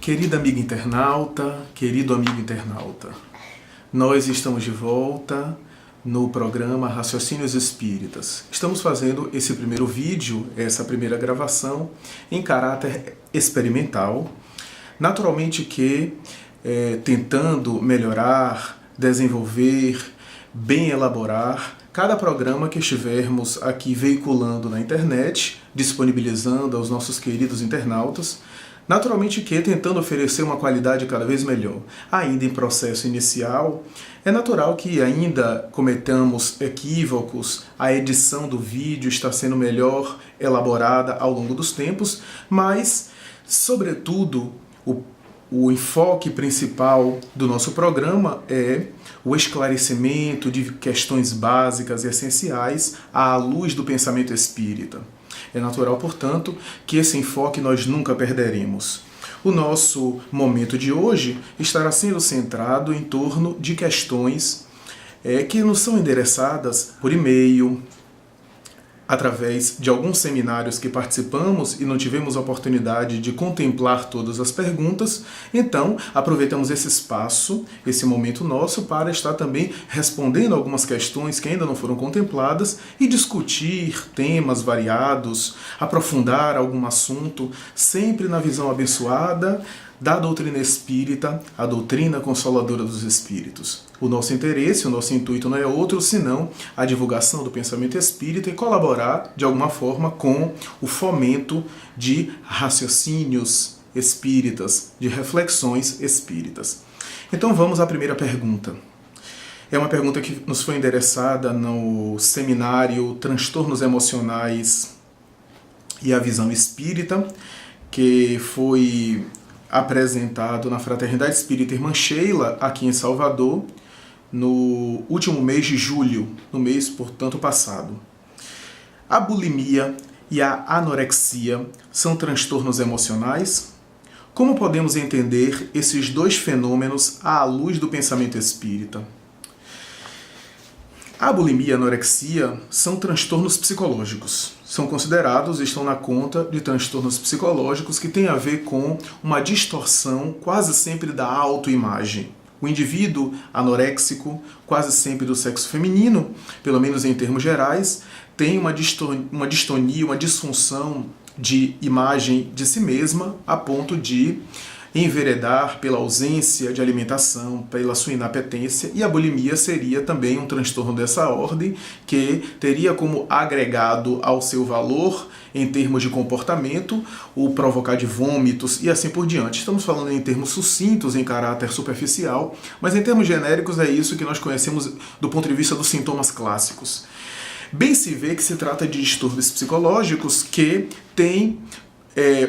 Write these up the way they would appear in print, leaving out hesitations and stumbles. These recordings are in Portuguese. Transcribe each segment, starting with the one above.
Querida amiga internauta, querido amigo internauta, nós estamos de volta no programa Raciocínios Espíritas. Estamos fazendo esse primeiro vídeo, essa primeira gravação, em caráter experimental. Naturalmente que tentando melhorar, desenvolver, bem elaborar cada programa que estivermos aqui veiculando na internet, disponibilizando aos nossos queridos internautas. Naturalmente que tentando oferecer uma qualidade cada vez melhor. Ainda em processo inicial, é natural que ainda cometamos equívocos, a edição do vídeo está sendo melhor elaborada ao longo dos tempos, mas, sobretudo, o enfoque principal do nosso programa é o esclarecimento de questões básicas e essenciais à luz do pensamento espírita. É natural, portanto, que esse enfoque nós nunca perderemos. O nosso momento de hoje estará sendo centrado em torno de questões que nos são endereçadas por e-mail, através de alguns seminários que participamos e não tivemos a oportunidade de contemplar todas as perguntas. Então, aproveitamos esse espaço, esse momento nosso, para estar também respondendo algumas questões que ainda não foram contempladas e discutir temas variados, aprofundar algum assunto, sempre na visão abençoada da doutrina espírita, a doutrina consoladora dos espíritos. O nosso interesse, o nosso intuito não é outro senão a divulgação do pensamento espírita e colaborar de alguma forma com o fomento de raciocínios espíritas, de reflexões espíritas. Então vamos à primeira pergunta. É uma pergunta que nos foi endereçada no seminário Transtornos Emocionais e a Visão Espírita, que foi apresentado na Fraternidade Espírita Irmã Sheila, aqui em Salvador, no último mês de julho, no mês, portanto, passado. A bulimia e a anorexia são transtornos emocionais? Como podemos entender esses dois fenômenos à luz do pensamento espírita? A bulimia e a anorexia são transtornos psicológicos. São considerados, estão na conta de transtornos psicológicos que têm a ver com uma distorção quase sempre da autoimagem. O indivíduo anoréxico, quase sempre do sexo feminino, pelo menos em termos gerais, tem uma distonia, uma disfunção de imagem de si mesma, a ponto de enveredar pela ausência de alimentação, pela sua inapetência, e a bulimia seria também um transtorno dessa ordem, que teria como agregado ao seu valor, em termos de comportamento, o provocar de vômitos e assim por diante. Estamos falando em termos sucintos, em caráter superficial, mas em termos genéricos é isso que nós conhecemos do ponto de vista dos sintomas clássicos. Bem se vê que se trata de distúrbios psicológicos que têm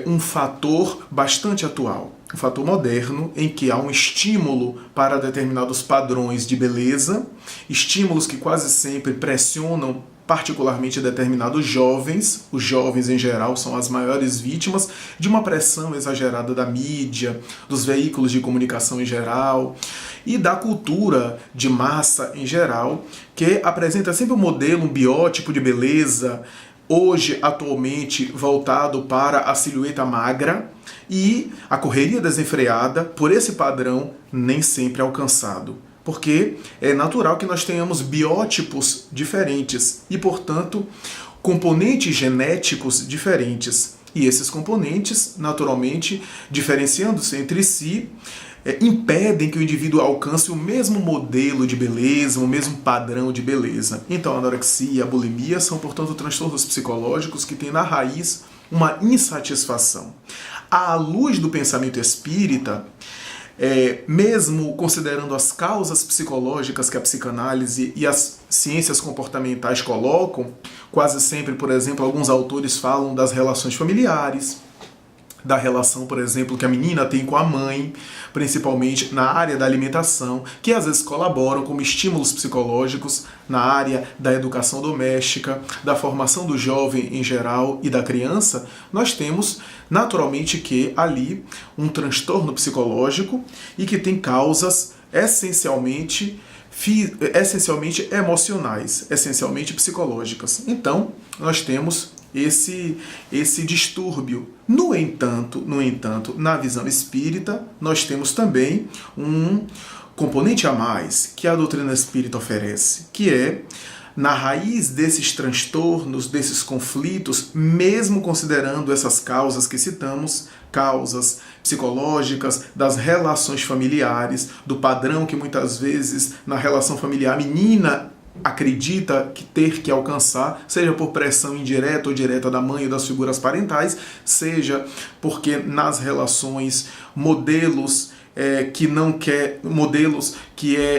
um fator bastante atual, um fator moderno, em que há um estímulo para determinados padrões de beleza, estímulos que quase sempre pressionam particularmente determinados jovens. Os jovens em geral são as maiores vítimas de uma pressão exagerada da mídia, dos veículos de comunicação em geral e da cultura de massa em geral, que apresenta sempre um modelo, um biótipo de beleza, hoje, atualmente, voltado para a silhueta magra, e a correria desenfreada, por esse padrão, nem sempre é alcançado. Porque é natural que nós tenhamos biótipos diferentes e, portanto, componentes genéticos diferentes. E esses componentes, naturalmente, diferenciando-se entre si, impedem que o indivíduo alcance o mesmo modelo de beleza, o mesmo padrão de beleza. Então, a anorexia e a bulimia são, portanto, transtornos psicológicos que têm na raiz uma insatisfação. À luz do pensamento espírita, mesmo considerando as causas psicológicas que a psicanálise e as ciências comportamentais colocam, quase sempre, por exemplo, alguns autores falam das relações familiares, da relação, por exemplo, que a menina tem com a mãe, principalmente na área da alimentação, que às vezes colaboram como estímulos psicológicos na área da educação doméstica, da formação do jovem em geral e da criança. Nós temos, naturalmente, que ali um transtorno psicológico e que tem causas essencialmente emocionais, essencialmente psicológicas. Então, nós temos esse distúrbio. No entanto, na visão espírita, nós temos também um componente a mais que a doutrina espírita oferece, que é, na raiz desses transtornos, desses conflitos, mesmo considerando essas causas que citamos, causas psicológicas, das relações familiares, do padrão que muitas vezes na relação familiar a menina acredita que ter que alcançar, seja por pressão indireta ou direta da mãe ou das figuras parentais, seja porque nas relações modelos que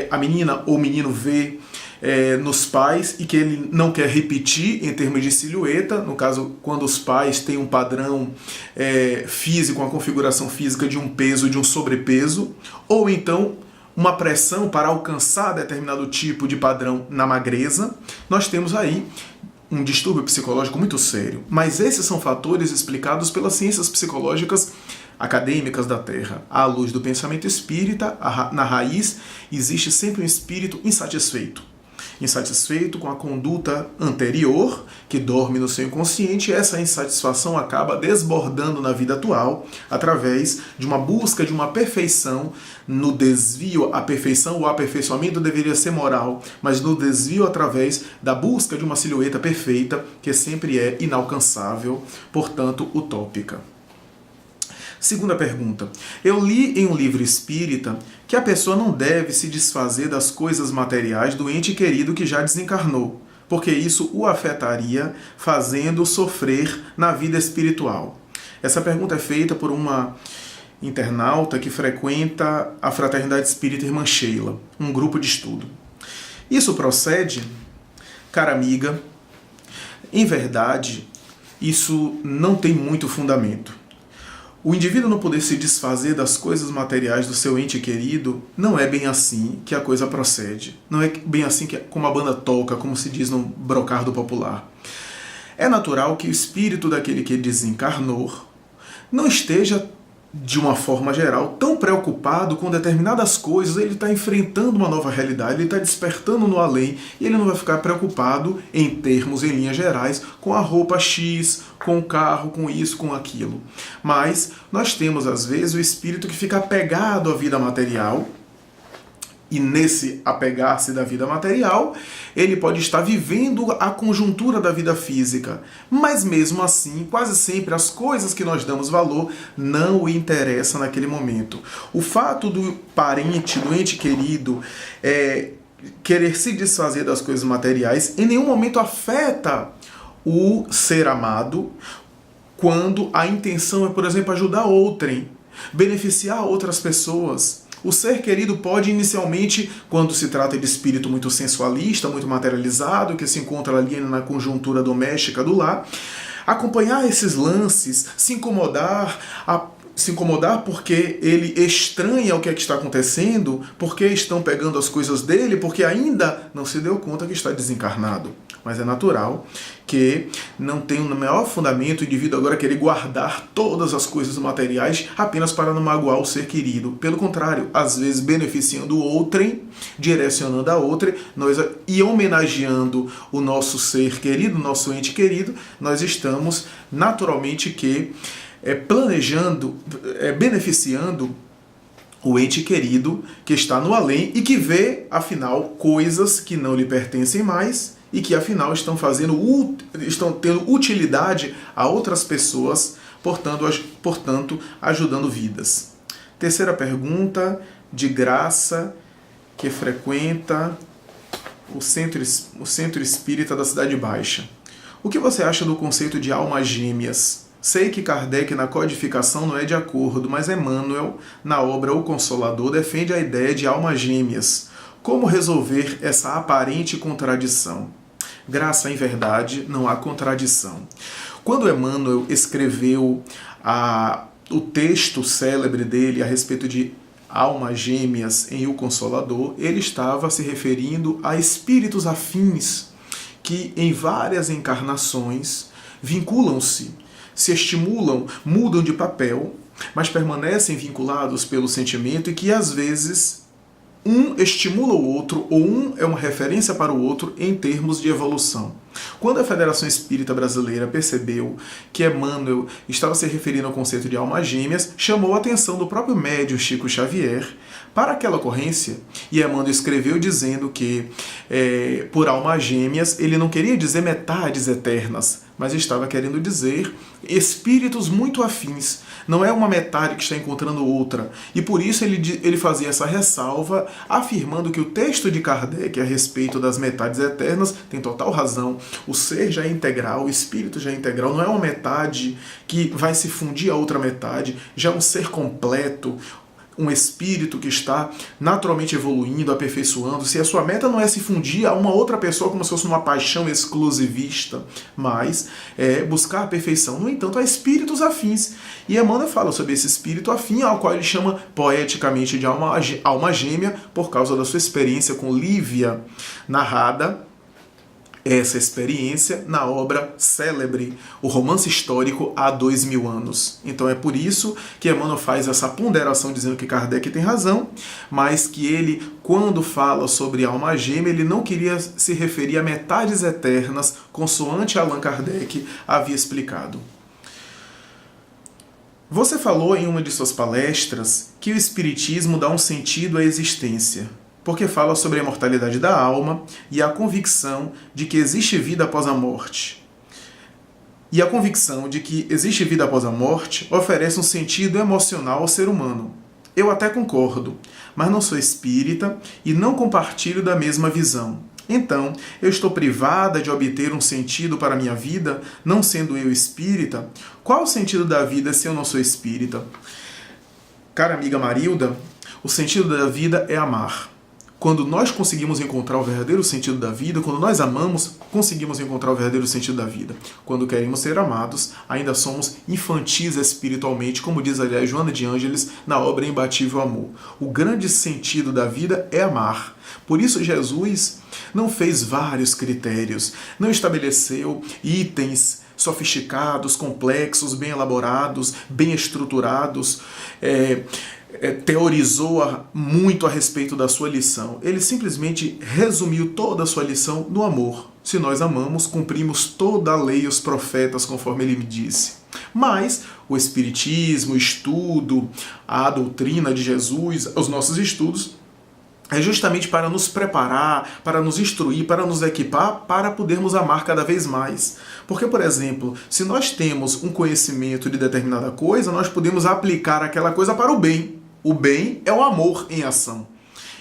a menina ou o menino vê nos pais e que ele não quer repetir em termos de silhueta, no caso, quando os pais têm um padrão físico, uma configuração física de um peso, de um sobrepeso, ou então uma pressão para alcançar determinado tipo de padrão na magreza, nós temos aí um distúrbio psicológico muito sério. Mas esses são fatores explicados pelas ciências psicológicas acadêmicas da Terra. À luz do pensamento espírita, na raiz, existe sempre um espírito insatisfeito com a conduta anterior, que dorme no seu inconsciente, e essa insatisfação acaba desbordando na vida atual através de uma busca de uma perfeição. No desvio, a perfeição, o aperfeiçoamento deveria ser moral, mas no desvio através da busca de uma silhueta perfeita, que sempre é inalcançável, portanto utópica. Segunda pergunta. Eu li em um livro espírita que a pessoa não deve se desfazer das coisas materiais do ente querido que já desencarnou, porque isso o afetaria, fazendo-o sofrer na vida espiritual. Essa pergunta é feita por uma internauta que frequenta a Fraternidade Espírita Irmã Sheila, um grupo de estudo. Isso procede, cara amiga? Em verdade, isso não tem muito fundamento. O indivíduo não poder se desfazer das coisas materiais do seu ente querido não é bem assim que a coisa procede. Não é bem assim como a banda toca, como se diz no brocardo popular. É natural que o espírito daquele que desencarnou não esteja, de uma forma geral, tão preocupado com determinadas coisas. Ele está enfrentando uma nova realidade, ele está despertando no além, e ele não vai ficar preocupado em linhas gerais, com a roupa X, com o carro, com isso, com aquilo. Mas nós temos, às vezes, o espírito que fica apegado à vida material, e nesse apegar-se da vida material, ele pode estar vivendo a conjuntura da vida física. Mas mesmo assim, quase sempre as coisas que nós damos valor não o interessam naquele momento. O fato do parente, do ente querido, querer se desfazer das coisas materiais, em nenhum momento afeta o ser amado, quando a intenção é, por exemplo, ajudar outrem, beneficiar outras pessoas. O ser querido pode inicialmente, quando se trata de espírito muito sensualista, muito materializado, que se encontra ali na conjuntura doméstica do lar, acompanhar esses lances, se incomodar porque ele estranha o que é que está acontecendo, porque estão pegando as coisas dele, porque ainda não se deu conta que está desencarnado. Mas é natural que não tenha o maior fundamento o indivíduo agora querer guardar todas as coisas materiais apenas para não magoar o ser querido. Pelo contrário, às vezes beneficiando o outrem, direcionando a outrem, e homenageando o nosso ser querido, nosso ente querido, nós estamos naturalmente beneficiando o ente querido que está no além e que vê, afinal, coisas que não lhe pertencem mais e que, afinal, estão tendo utilidade a outras pessoas, portanto, ajudando vidas. Terceira pergunta, de Graça, que frequenta o Centro Espírita da Cidade Baixa. O que você acha do conceito de almas gêmeas? Sei que Kardec, na codificação, não é de acordo, mas Emmanuel, na obra O Consolador, defende a ideia de almas gêmeas. Como resolver essa aparente contradição? Graça, em verdade, não há contradição. Quando Emmanuel escreveu o texto célebre dele a respeito de almas gêmeas em O Consolador, ele estava se referindo a espíritos afins que, em várias encarnações, vinculam-se, se estimulam, mudam de papel, mas permanecem vinculados pelo sentimento e que, às vezes, um estimula o outro ou um é uma referência para o outro em termos de evolução. Quando a Federação Espírita Brasileira percebeu que Emmanuel estava se referindo ao conceito de almas gêmeas, chamou a atenção do próprio médium Chico Xavier para aquela ocorrência, e Emmanuel escreveu dizendo que, por almas gêmeas, ele não queria dizer metades eternas, mas estava querendo dizer espíritos muito afins. Não é uma metade que está encontrando outra. E por isso ele fazia essa ressalva, afirmando que o texto de Kardec a respeito das metades eternas tem total razão. O ser já é integral, o espírito já é integral. Não é uma metade que vai se fundir a outra metade. Já é um ser completo, um espírito que está naturalmente evoluindo, aperfeiçoando. Se a sua meta não é se fundir a uma outra pessoa como se fosse uma paixão exclusivista, mas buscar a perfeição. No entanto, há espíritos afins. E Emmanuel fala sobre esse espírito afim, ao qual ele chama poeticamente de alma gêmea, por causa da sua experiência com Lívia, narrada essa experiência na obra célebre, o romance histórico há 2000 anos. Então é por isso que Emmanuel faz essa ponderação dizendo que Kardec tem razão, mas que ele, quando fala sobre alma gêmea, ele não queria se referir a metades eternas, consoante Allan Kardec havia explicado. Você falou em uma de suas palestras que o Espiritismo dá um sentido à existência, porque fala sobre a imortalidade da alma e a convicção de que existe vida após a morte. E a convicção de que existe vida após a morte oferece um sentido emocional ao ser humano. Eu até concordo, mas não sou espírita e não compartilho da mesma visão. Então, eu estou privada de obter um sentido para a minha vida, não sendo eu espírita? Qual o sentido da vida se eu não sou espírita? Cara amiga Marilda, o sentido da vida é amar. Quando nós conseguimos encontrar o verdadeiro sentido da vida, quando nós amamos, conseguimos encontrar o verdadeiro sentido da vida. Quando queremos ser amados, ainda somos infantis espiritualmente, como diz, aliás, Joana de Ângeles na obra Imbatível Amor. O grande sentido da vida é amar. Por isso Jesus não fez vários critérios, não estabeleceu itens sofisticados, complexos, bem elaborados, bem estruturados, teorizou muito a respeito da sua lição. Ele simplesmente resumiu toda a sua lição no amor. Se nós amamos, cumprimos toda a lei e os profetas, conforme ele me disse. Mas o Espiritismo, o estudo, a doutrina de Jesus, os nossos estudos, é justamente para nos preparar, para nos instruir, para nos equipar, para podermos amar cada vez mais. Porque, por exemplo, se nós temos um conhecimento de determinada coisa, nós podemos aplicar aquela coisa para o bem. O bem é o amor em ação.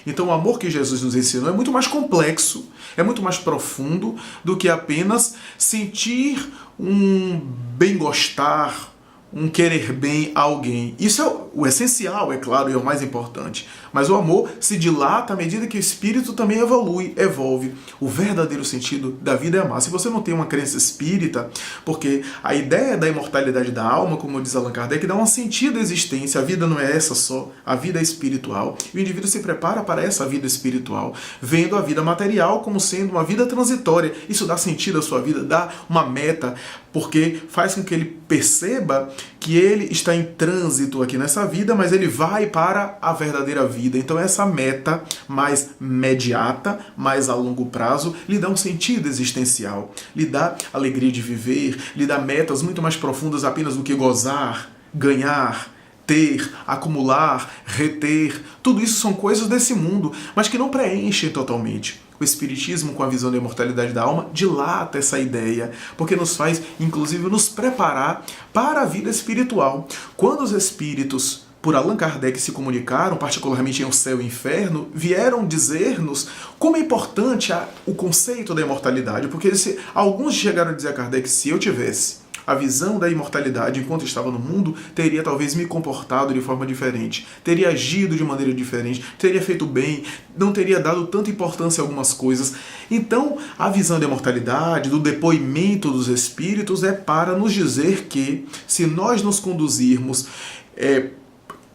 Então o amor que Jesus nos ensinou é muito mais complexo, é muito mais profundo do que apenas sentir um bem-gostar, um querer bem a alguém. Isso é o essencial, é claro, e é o mais importante. Mas o amor se dilata à medida que o espírito também evolve. O verdadeiro sentido da vida é amar. Se você não tem uma crença espírita, porque a ideia da imortalidade da alma, como diz Allan Kardec, dá um sentido à existência. A vida não é essa só, a vida é espiritual. E o indivíduo se prepara para essa vida espiritual, vendo a vida material como sendo uma vida transitória. Isso dá sentido à sua vida, dá uma meta, porque faz com que ele perceba que ele está em trânsito aqui nessa vida, mas ele vai para a verdadeira vida. Então essa meta mais imediata, mais a longo prazo, lhe dá um sentido existencial, lhe dá alegria de viver, lhe dá metas muito mais profundas apenas do que gozar, ganhar, ter, acumular, reter. Tudo isso são coisas desse mundo, mas que não preenchem totalmente. O Espiritismo, com a visão da imortalidade da alma, dilata essa ideia, porque nos faz, inclusive, nos preparar para a vida espiritual. Quando os espíritos, por Allan Kardec, se comunicaram, particularmente em O Céu e o Inferno, vieram dizer-nos como é importante o conceito da imortalidade, porque alguns chegaram a dizer a Kardec, se eu tivesse a visão da imortalidade enquanto estava no mundo, teria talvez me comportado de forma diferente, teria agido de maneira diferente, teria feito bem, não teria dado tanta importância a algumas coisas. Então, a visão da imortalidade, do depoimento dos espíritos, é para nos dizer que, se nós nos conduzirmos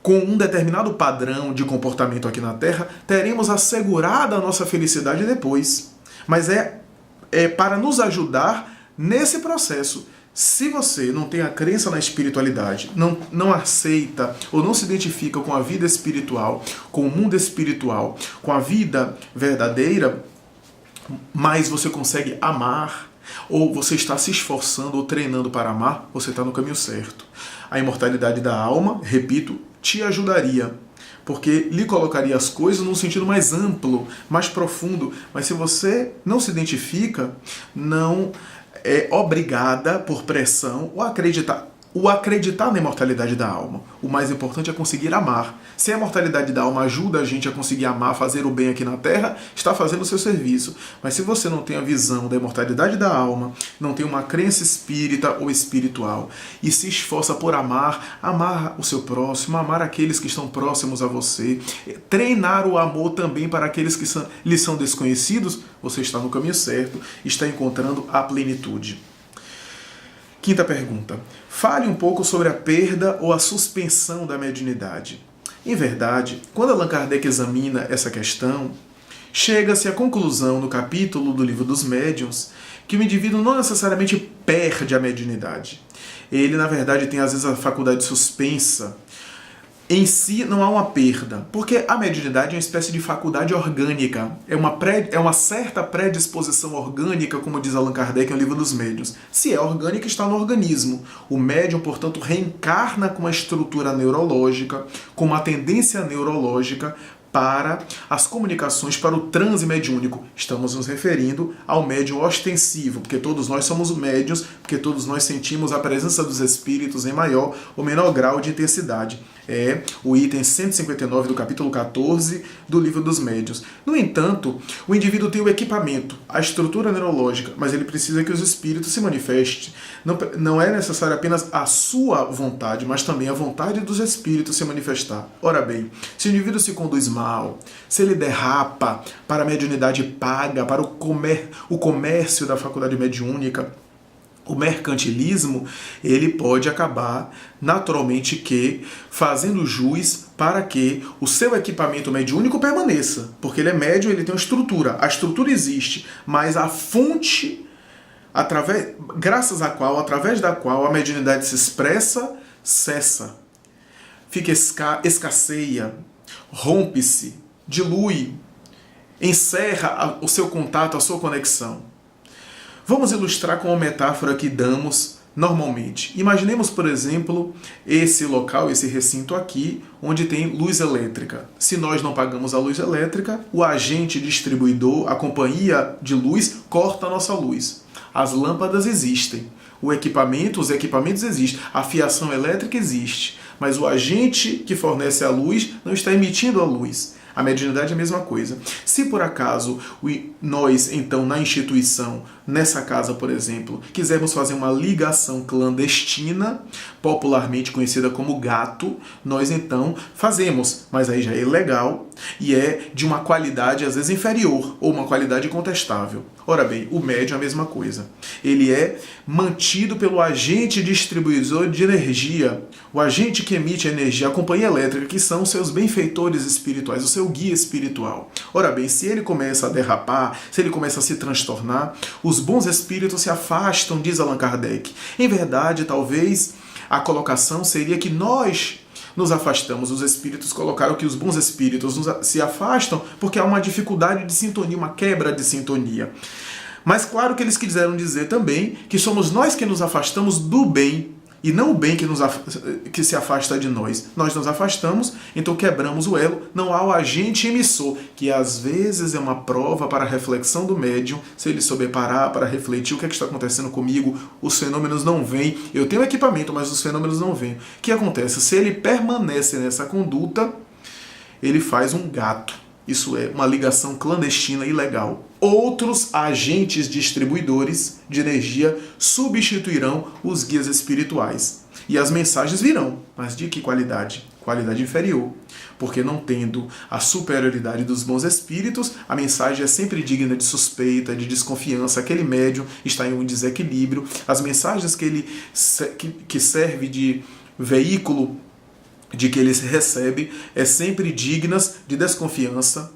com um determinado padrão de comportamento aqui na Terra, teremos assegurada a nossa felicidade depois. Mas é para nos ajudar nesse processo. Se você não tem a crença na espiritualidade, não aceita ou não se identifica com a vida espiritual, com o mundo espiritual, com a vida verdadeira, mas você consegue amar, ou você está se esforçando ou treinando para amar, você está no caminho certo. A imortalidade da alma, repito, te ajudaria, porque lhe colocaria as coisas num sentido mais amplo, mais profundo. Mas se você não se identifica, não é obrigada por pressão ou acreditar na imortalidade da alma. O mais importante é conseguir amar. Se a imortalidade da alma ajuda a gente a conseguir amar, fazer o bem aqui na Terra, está fazendo o seu serviço. Mas se você não tem a visão da imortalidade da alma, não tem uma crença espírita ou espiritual, e se esforça por amar o seu próximo, amar aqueles que estão próximos a você, treinar o amor também para aqueles que lhe são desconhecidos, você está no caminho certo, está encontrando a plenitude. Quinta pergunta. Fale um pouco sobre a perda ou a suspensão da mediunidade. Em verdade, quando Allan Kardec examina essa questão, chega-se à conclusão no capítulo do Livro dos Médiuns que o indivíduo não necessariamente perde a mediunidade. Ele, na verdade, tem às vezes a faculdade suspensa. Em si não há uma perda, porque a mediunidade é uma espécie de faculdade orgânica, é uma certa predisposição orgânica, como diz Allan Kardec no Livro dos Médiuns. Se é orgânica, está no organismo. O médium, portanto, reencarna com uma estrutura neurológica, com uma tendência neurológica para as comunicações, para o transe mediúnico. Estamos nos referindo ao médium ostensivo, porque todos nós somos médiuns, porque todos nós sentimos a presença dos espíritos em maior ou menor grau de intensidade. É o item 159 do capítulo 14 do Livro dos Médiuns. No entanto, o indivíduo tem o equipamento, a estrutura neurológica, mas ele precisa que os espíritos se manifestem. Não é necessário apenas a sua vontade, mas também a vontade dos espíritos se manifestar. Ora bem, se o indivíduo se conduz mal, se ele derrapa para a mediunidade paga, para o comércio da faculdade mediúnica, o mercantilismo, ele pode acabar naturalmente que fazendo jus para que o seu equipamento mediúnico permaneça, porque ele é médium, ele tem uma estrutura, a estrutura existe, mas a fonte através da qual a mediunidade se expressa, cessa, escasseia, rompe-se, dilui, encerra o seu contato, a sua conexão. Vamos ilustrar com uma metáfora que damos normalmente. Imaginemos, por exemplo, esse local, esse recinto aqui, onde tem luz elétrica. Se nós não pagamos a luz elétrica, o agente distribuidor, a companhia de luz, corta a nossa luz. As lâmpadas existem, os equipamentos existem, a fiação elétrica existe, mas o agente que fornece a luz não está emitindo a luz. A mediunidade é a mesma coisa. Se por acaso nós, então, na instituição, nessa casa, por exemplo, quisermos fazer uma ligação clandestina, popularmente conhecida como gato, nós então fazemos, mas aí já é ilegal e é de uma qualidade às vezes inferior ou uma qualidade contestável. Ora bem, o médium é a mesma coisa. Ele é mantido pelo agente distribuidor de energia, o agente que emite a energia, a companhia elétrica, que são os seus benfeitores espirituais, o seu guia espiritual. Ora bem, se ele começa a derrapar, se ele começa a se transtornar, os bons espíritos se afastam, diz Allan Kardec. Em verdade, talvez a colocação seria que nós nos afastamos. Os espíritos colocaram que os bons espíritos se afastam porque há uma dificuldade de sintonia, uma quebra de sintonia. Mas claro que eles quiseram dizer também que somos nós que nos afastamos do bem e não o bem que se afasta de nós. Nós nos afastamos, então quebramos o elo. Não há o agente emissor, que às vezes é uma prova para a reflexão do médium, se ele souber parar para refletir o que está acontecendo comigo, os fenômenos não vêm. Eu tenho equipamento, mas os fenômenos não vêm. O que acontece? Se ele permanece nessa conduta, ele faz um gato. Isso é uma ligação clandestina ilegal. Outros agentes distribuidores de energia substituirão os guias espirituais. E as mensagens virão. Mas de que qualidade? Qualidade inferior. Porque não tendo a superioridade dos bons espíritos, a mensagem é sempre digna de suspeita, de desconfiança. Aquele médium está em um desequilíbrio. As mensagens que serve de veículo de que ele recebe é sempre dignas de desconfiança,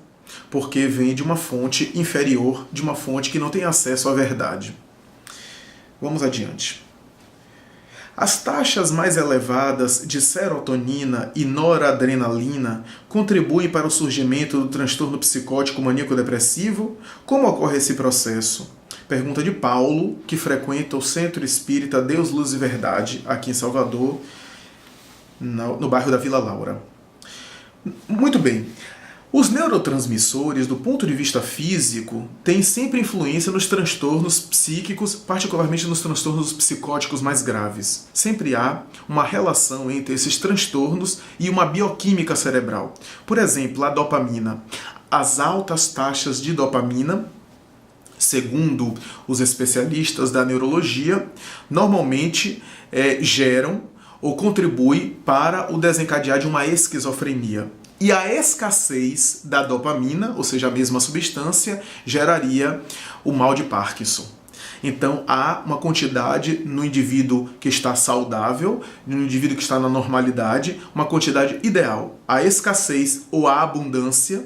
porque vem de uma fonte inferior, de uma fonte que não tem acesso à verdade. Vamos adiante. As taxas mais elevadas de serotonina e noradrenalina contribuem para o surgimento do transtorno psicótico maníaco-depressivo? Como ocorre esse processo? Pergunta de Paulo, que frequenta o Centro Espírita Deus, Luz e Verdade, aqui em Salvador, no bairro da Vila Laura. Muito bem. Os neurotransmissores, do ponto de vista físico, têm sempre influência nos transtornos psíquicos, particularmente nos transtornos psicóticos mais graves. Sempre há uma relação entre esses transtornos e uma bioquímica cerebral. Por exemplo, a dopamina. As altas taxas de dopamina, segundo os especialistas da neurologia, normalmente geram ou contribuem para o desencadear de uma esquizofrenia. E a escassez da dopamina, ou seja, a mesma substância, geraria o mal de Parkinson. Então há uma quantidade no indivíduo que está saudável, no indivíduo que está na normalidade, uma quantidade ideal. A escassez ou a abundância,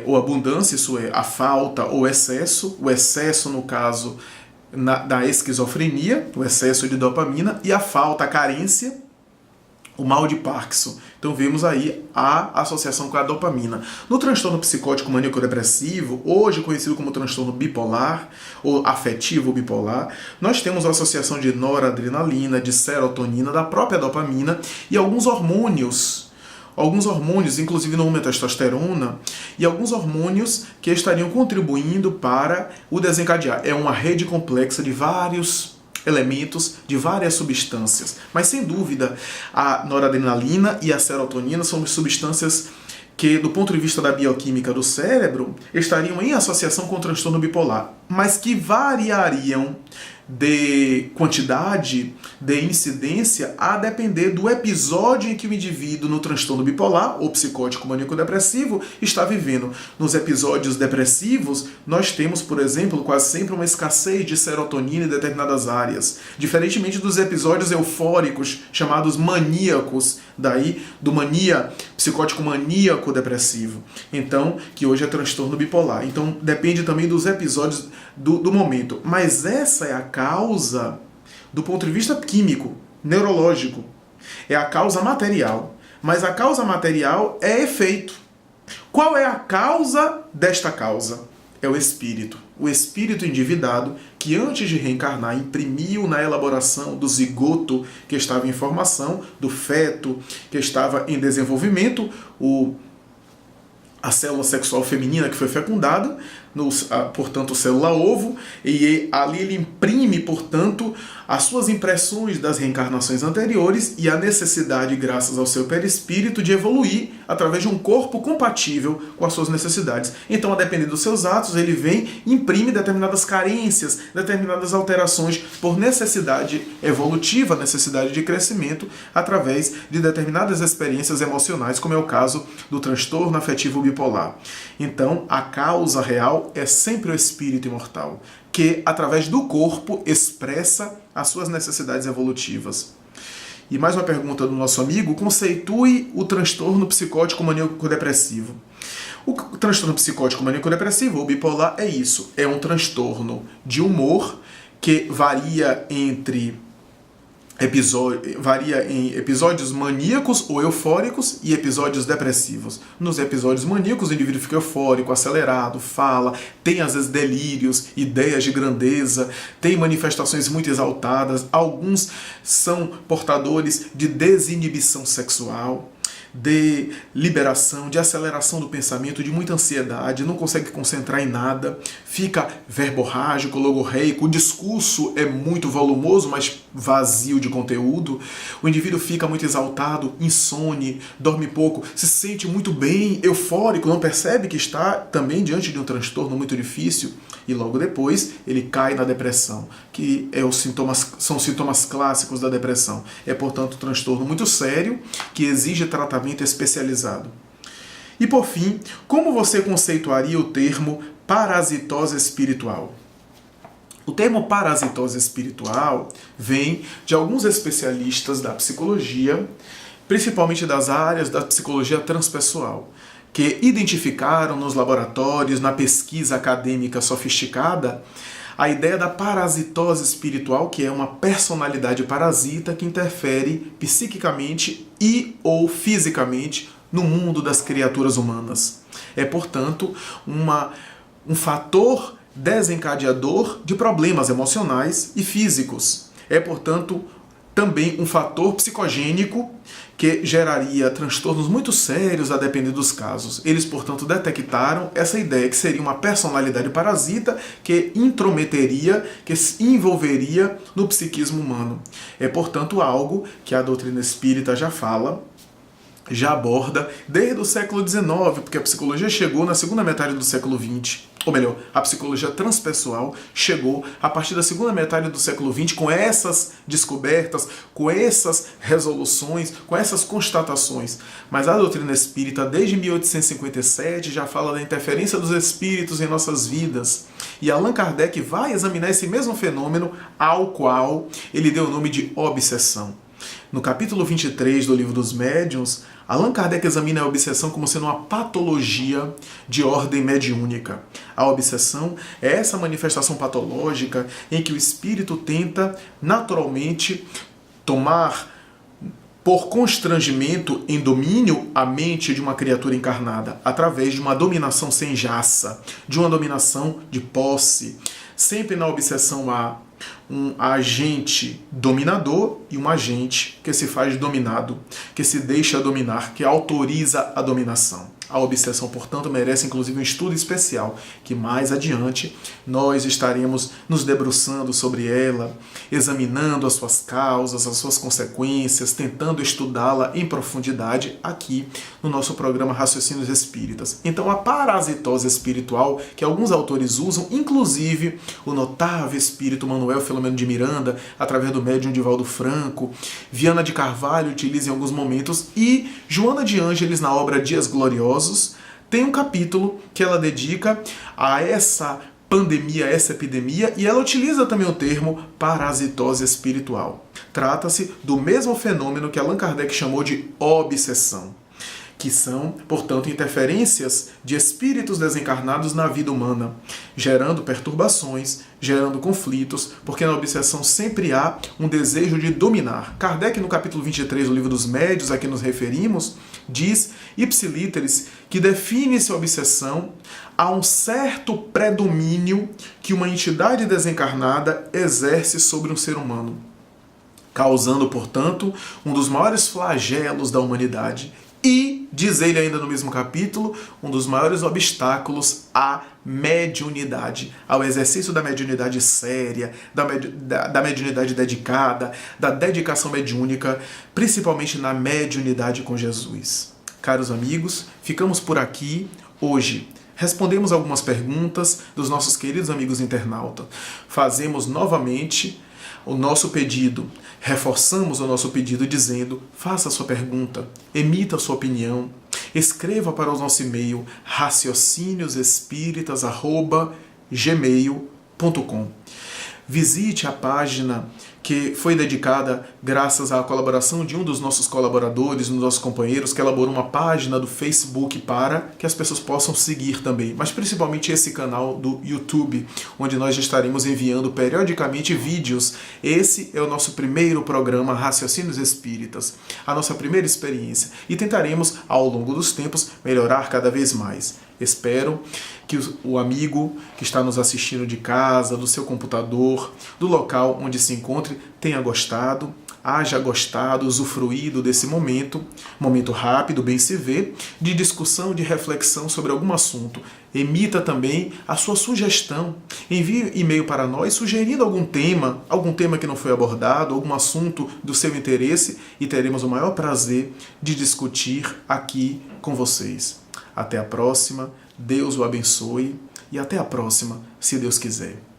ou abundância, isso é, a falta ou excesso, o excesso no caso da esquizofrenia, o excesso de dopamina, e a falta, a carência, o mal de Parkinson. Então vemos aí a associação com a dopamina. No transtorno psicótico maníaco-depressivo, hoje conhecido como transtorno bipolar ou afetivo bipolar, nós temos a associação de noradrenalina, de serotonina, da própria dopamina e alguns hormônios, inclusive no testosterona, e alguns hormônios que estariam contribuindo para o desencadear. É uma rede complexa de vários elementos, de várias substâncias. Mas, sem dúvida, a noradrenalina e a serotonina são substâncias que, do ponto de vista da bioquímica do cérebro, estariam em associação com o transtorno bipolar, mas que variariam de quantidade, de incidência, a depender do episódio em que o indivíduo no transtorno bipolar ou psicótico maníaco-depressivo está vivendo. Nos episódios depressivos, nós temos, por exemplo, quase sempre uma escassez de serotonina em determinadas áreas, diferentemente dos episódios eufóricos, chamados maníacos, daí do mania, psicótico maníaco-depressivo, então, que hoje é transtorno bipolar. Então, depende também dos episódios do momento. Mas essa é a causa, do ponto de vista químico, neurológico. É a causa material. Mas a causa material é efeito. Qual é a causa desta causa? É o espírito. O espírito endividado que, antes de reencarnar, imprimiu na elaboração do zigoto que estava em formação, do feto que estava em desenvolvimento, a célula sexual feminina que foi fecundada, portanto, célula ovo, e ali ele imprime, portanto, as suas impressões das reencarnações anteriores e a necessidade, graças ao seu perispírito, de evoluir através de um corpo compatível com as suas necessidades. Então, a depender dos seus atos, ele vem e imprime determinadas carências, determinadas alterações por necessidade evolutiva, necessidade de crescimento, através de determinadas experiências emocionais, como é o caso do transtorno afetivo bipolar. Então, a causa real é sempre o espírito imortal, que, através do corpo, expressa as suas necessidades evolutivas. E mais uma pergunta do nosso amigo: conceitue o transtorno psicótico maníaco-depressivo. O transtorno psicótico maníaco-depressivo, ou bipolar, é isso. É um transtorno de humor que varia em episódios maníacos ou eufóricos e episódios depressivos. Nos episódios maníacos, o indivíduo fica eufórico, acelerado, fala, tem às vezes delírios, ideias de grandeza, tem manifestações muito exaltadas, alguns são portadores de desinibição sexual, de liberação, de aceleração do pensamento, de muita ansiedade, não consegue concentrar em nada, fica verborrágico, logorreico, o discurso é muito volumoso, mas vazio de conteúdo, o indivíduo fica muito exaltado, insone, dorme pouco, se sente muito bem, eufórico, não percebe que está também diante de um transtorno muito difícil, e logo depois ele cai na depressão, que são sintomas clássicos da depressão. É, portanto, um transtorno muito sério, que exige tratamento especializado. E por fim, como você conceituaria o termo parasitose espiritual? O termo parasitose espiritual vem de alguns especialistas da psicologia, principalmente das áreas da psicologia transpessoal, que identificaram nos laboratórios, na pesquisa acadêmica sofisticada, a ideia da parasitose espiritual, que é uma personalidade parasita que interfere psiquicamente e ou fisicamente no mundo das criaturas humanas. É, portanto, uma um fator desencadeador de problemas emocionais e físicos. É, portanto, também um fator psicogênico que geraria transtornos muito sérios a depender dos casos. Eles, portanto, detectaram essa ideia que seria uma personalidade parasita que intrometeria, que se envolveria no psiquismo humano. É, portanto, algo que a doutrina espírita já fala, já aborda desde o século XIX, porque a psicologia chegou na segunda metade do século XX. Ou melhor, a psicologia transpessoal chegou a partir da segunda metade do século XX com essas descobertas, com essas resoluções, com essas constatações. Mas a doutrina espírita, desde 1857, já fala da interferência dos espíritos em nossas vidas. E Allan Kardec vai examinar esse mesmo fenômeno, ao qual ele deu o nome de obsessão. No capítulo 23 do Livro dos Médiuns, Allan Kardec examina a obsessão como sendo uma patologia de ordem mediúnica. A obsessão é essa manifestação patológica em que o espírito tenta naturalmente tomar por constrangimento em domínio a mente de uma criatura encarnada, através de uma dominação sem jaça, de uma dominação de posse. Sempre na obsessão há um agente dominador e um agente que se faz dominado, que se deixa dominar, que autoriza a dominação. A obsessão, portanto, merece inclusive um estudo especial, que mais adiante nós estaremos nos debruçando sobre ela, examinando as suas causas, as suas consequências, tentando estudá-la em profundidade aqui no nosso programa Raciocínios Espíritas. Então, a parasitose espiritual, que alguns autores usam, inclusive o notável espírito Manuel Filomeno de Miranda, através do médium Divaldo Franco, Viana de Carvalho utiliza em alguns momentos, e Joana de Ângeles, na obra Dias Gloriosos, tem um capítulo que ela dedica a essa pandemia, essa epidemia, e ela utiliza também o termo parasitose espiritual. Trata-se do mesmo fenômeno que Allan Kardec chamou de obsessão, que são, portanto, interferências de espíritos desencarnados na vida humana, gerando perturbações, gerando conflitos, porque na obsessão sempre há um desejo de dominar. Kardec, no capítulo 23 do Livro dos Médiuns, a que nos referimos, diz, ipsilíteris, que define-se a obsessão a um certo predomínio que uma entidade desencarnada exerce sobre um ser humano, causando, portanto, um dos maiores flagelos da humanidade e, diz ele ainda no mesmo capítulo, um dos maiores obstáculos à mediunidade, ao exercício da mediunidade séria, da mediunidade dedicada, da dedicação mediúnica, principalmente na mediunidade com Jesus. Caros amigos, ficamos por aqui hoje. Respondemos algumas perguntas dos nossos queridos amigos internautas. Fazemos novamente o nosso pedido, reforçamos o nosso pedido dizendo: faça a sua pergunta, emita a sua opinião, escreva para o nosso e-mail raciocinioespiritas@gmail.com. Visite a página que foi dedicada graças à colaboração de um dos nossos colaboradores, um dos nossos companheiros, que elaborou uma página do Facebook para que as pessoas possam seguir também, mas principalmente esse canal do YouTube, onde nós estaremos enviando periodicamente vídeos. Esse é o nosso primeiro programa Raciocínios Espíritas, a nossa primeira experiência, e tentaremos, ao longo dos tempos, melhorar cada vez mais. Espero que o amigo que está nos assistindo de casa, do seu computador, do local onde se encontre, tenha gostado, haja gostado, usufruído desse momento rápido, bem se vê, de discussão, de reflexão sobre algum assunto. Emita também a sua sugestão. Envie e-mail para nós sugerindo algum tema que não foi abordado, algum assunto do seu interesse, e teremos o maior prazer de discutir aqui com vocês. Até a próxima, Deus o abençoe, e até a próxima, se Deus quiser.